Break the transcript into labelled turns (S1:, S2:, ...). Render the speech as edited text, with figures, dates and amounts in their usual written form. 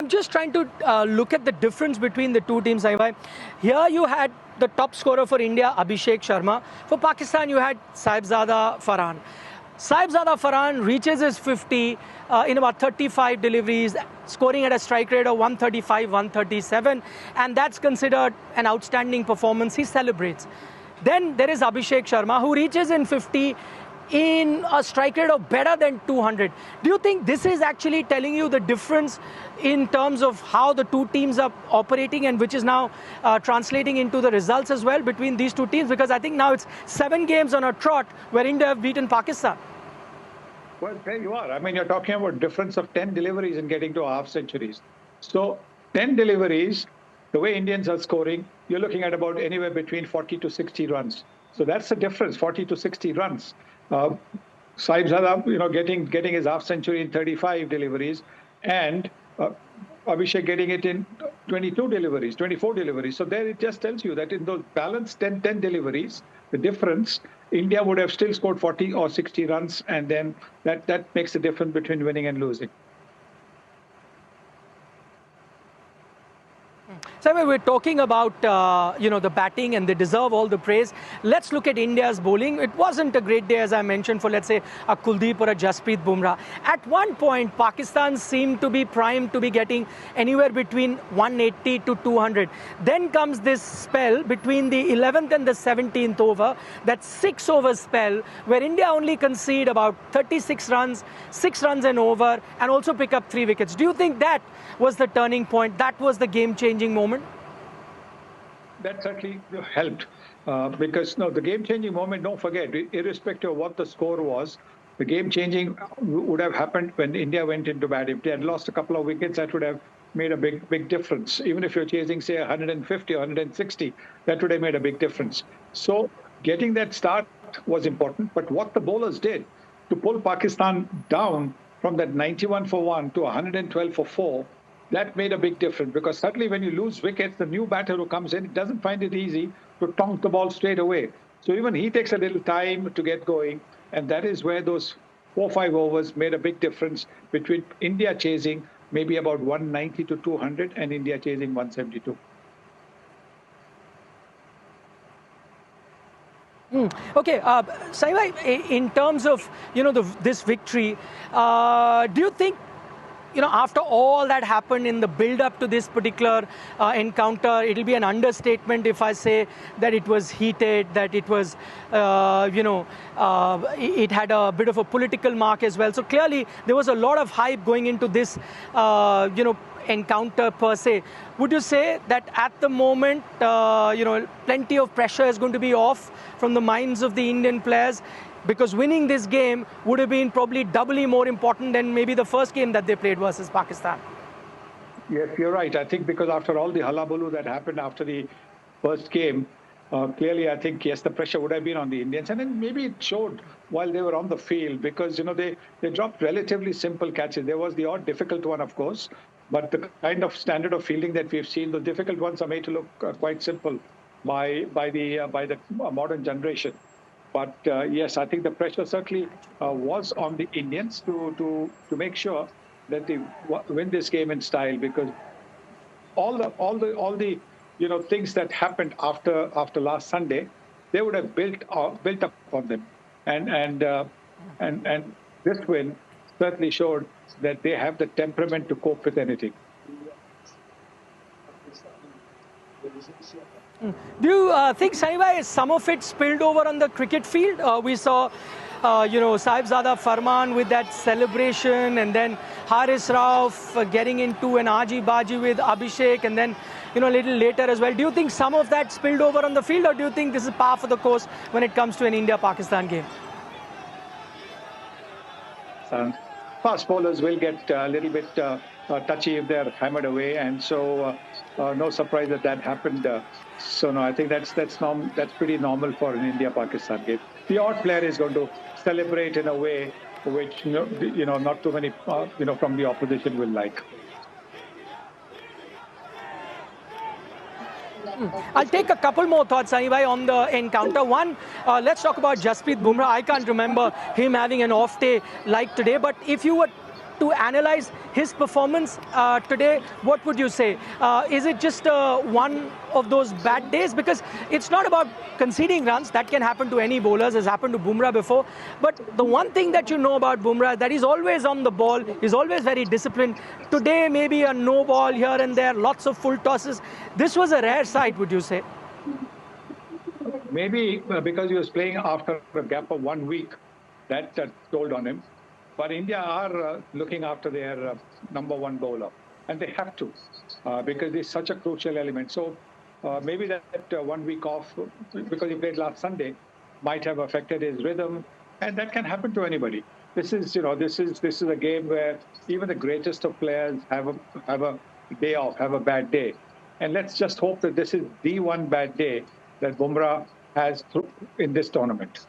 S1: I'm just trying to look at the difference between the two teams. Here you had the top scorer for India, Abhishek Sharma. For Pakistan, you had Saibzada, Farhan. Saibzada Farhan reaches his 50 in about 35 deliveries, scoring at a strike rate of 135, 137, and that's considered an outstanding performance. He celebrates. Then there is Abhishek Sharma, who reaches in 50 in a strike rate of better than 200. Do you think this is actually telling you the difference in terms of how the two teams are operating and which is now translating into the results as well between these two teams? Because I think now it's 7 games on a trot where India have beaten Pakistan.
S2: Well, there you are. I mean, you're talking about difference of 10 deliveries in getting to half centuries. So 10 deliveries, the way Indians are scoring, you're looking at about anywhere between 40 to 60 runs. So that's the difference, 40 to 60 runs. Saibzada, getting his half century in 35 deliveries, and Abhishek getting it in 22 deliveries, 24 deliveries. So there it just tells you that in those balanced 10 deliveries, the difference, India would have still scored 40 or 60 runs, and then that makes the difference between winning and losing.
S1: So we're talking about, the batting, and they deserve all the praise. Let's look at India's bowling. It wasn't a great day, as I mentioned, for, let's say, a Kuldeep or a Jasprit Bumrah. At one point, Pakistan seemed to be primed to be getting anywhere between 180 to 200. Then comes this spell between the 11th and the 17th over, that 6-over spell, where India only concede about 36 runs, 6 runs and over, and also pick up 3 wickets. Do you think that was the turning point? That was the game-changing moment?
S2: That certainly helped because the game-changing moment, don't forget, irrespective of what the score was, the game-changing would have happened when India went into bat. If they had lost a couple of wickets, that would have made a big difference. Even if you're chasing, say, 150 or 160, that would have made a big difference. So getting that start was important. But what the bowlers did to pull Pakistan down from that 91 for 1 to 112 for 4, that made a big difference, because suddenly when you lose wickets, the new batter who comes in doesn't find it easy to tonk the ball straight away. So even he takes a little time to get going, and that is where those 4-5 overs made a big difference between India chasing maybe about 190 to 200 and India chasing 172.
S1: Okay, Saibhai, in terms of this victory, do you think after all that happened in the build-up to this particular encounter, it'll be an understatement if I say that it was heated, that it was, it had a bit of a political mark as well. So clearly, there was a lot of hype going into this, encounter per se. Would you say that at the moment, plenty of pressure is going to be off from the minds of the Indian players? Because winning this game would have been probably doubly more important than maybe the first game that they played versus Pakistan.
S2: Yes, you're right. I think because after all the hullabaloo that happened after the first game, clearly I think, yes, the pressure would have been on the Indians. And then maybe it showed while they were on the field, because, they dropped relatively simple catches. There was the odd difficult one, of course, but the kind of standard of fielding that we've seen, the difficult ones are made to look quite simple by the modern generation. But yes, I think the pressure certainly was on the Indians to make sure that they win this game in style, because all the things that happened after last Sunday, they would have built up on them, and this win certainly showed that they have the temperament to cope with anything.
S1: Do you think, Saibhai, some of it spilled over on the cricket field? We saw, Saibzada Farman with that celebration, and then Haris Rauf getting into an aji-baji with Abhishek, and then, a little later as well. Do you think some of that spilled over on the field, or do you think this is par for the course when it comes to an India-Pakistan game?
S2: Fast bowlers will get a little bit touchy if they're hammered away, and so no surprise that happened. So no, I think that's pretty normal for an India-Pakistan game. The odd player is going to celebrate in a way which not too many from the opposition will like.
S1: I'll take a couple more thoughts, Saibhai, on the encounter. One, let's talk about Jasprit Bumrah. I can't remember him having an off day like today, but if you were to analyze his performance today, what would you say? Is it just one of those bad days? Because it's not about conceding runs. That can happen to any bowlers, has happened to Bumrah before. But the one thing that you know about Bumrah is that he's always on the ball. He's always very disciplined. Today, maybe a no ball here and there, lots of full tosses. This was a rare sight, would you say?
S2: Maybe because he was playing after a gap of 1 week, that told on him. But India are looking after their number one bowler, and they have to because he's such a crucial element. So maybe that 1 week off, because he played last Sunday, might have affected his rhythm, and that can happen to anybody. This is a game where even the greatest of players have a day off, have a bad day, and let's just hope that this is the one bad day that Bumrah has in this tournament.